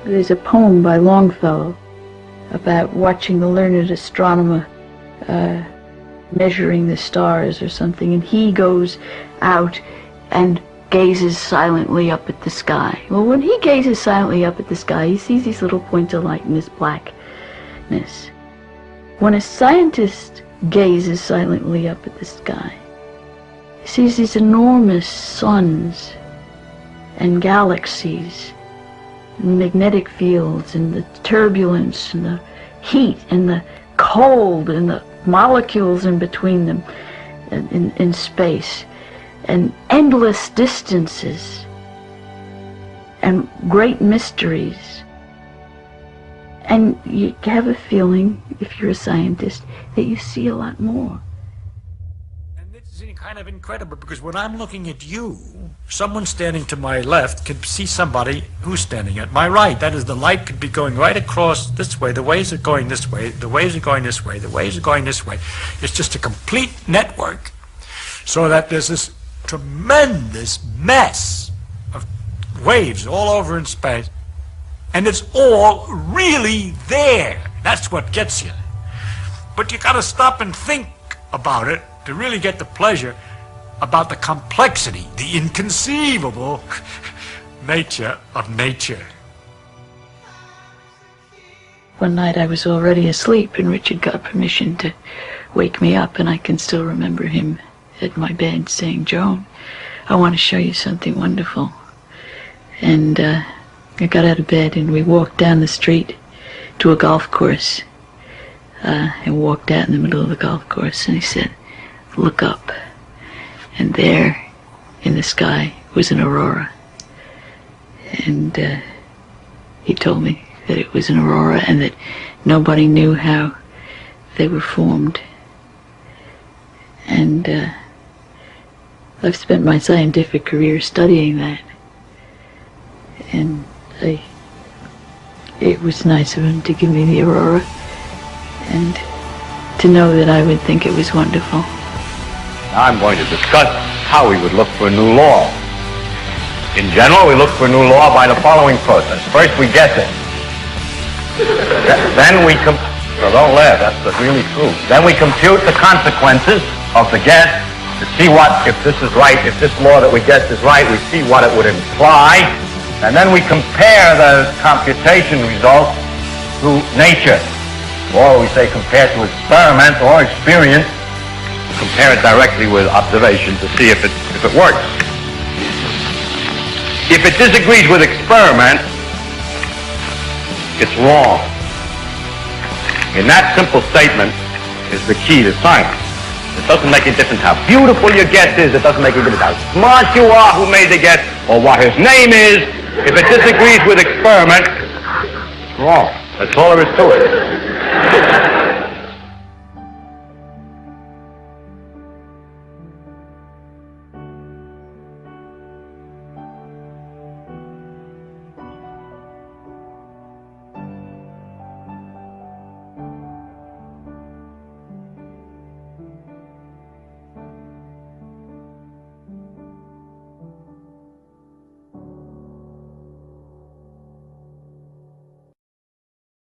There's a poem by Longfellow about watching the learned astronomer measuring the stars or something, and he goes out and gazes silently up at the sky. Well, when he gazes silently up at the sky, he sees these little points of light in this blackness. When a scientist gazes silently up at the sky, he sees these enormous suns and galaxies, and magnetic fields, and the turbulence, and the heat, and the cold, and the molecules in between them in space, and endless distances, and great mysteries. And you have a feeling, if you're a scientist, that you see a lot more. And this is kind of incredible, because when I'm looking at you, someone standing to my left could see somebody who's standing at my right. That is, the light could be going right across this way, the waves are going this way, the waves are going this way, the waves are going this way. It's just a complete network, so that there's this tremendous mess of waves all over in space, and it's all really there. That's what gets you. But you got to stop and think about it to really get the pleasure about the complexity, the inconceivable nature of nature. One night I was already asleep, and Richard got permission to wake me up, and I can still remember him at my bed saying, "Joan, I want to show you something wonderful." And I got out of bed, and we walked down the street to a golf course, and walked out in the middle of the golf course, and he said, "Look up." And there in the sky was an aurora, and he told me that it was an aurora and that nobody knew how they were formed. And I've spent my scientific career studying that, and it was nice of him to give me the aurora and to know that I would think it was wonderful. Now I'm going to discuss how we would look for a new law. In general, we look for a new law by the following process. First, we guess it. Then we don't laugh, that's really true. Then we compute the consequences of the guess to see what, if this is right, if this law that we guessed is right, we see what it would imply. And then we compare the computation results to nature. Or we say compare to experiment or experience. Compare it directly with observation to see if it works. If it disagrees with experiment, it's wrong. And that simple statement is the key to science. It doesn't make a difference how beautiful your guess is. It doesn't make a difference how smart you are who made the guess or what his name is. If it disagrees with experiment, it's wrong. That's all there is to it.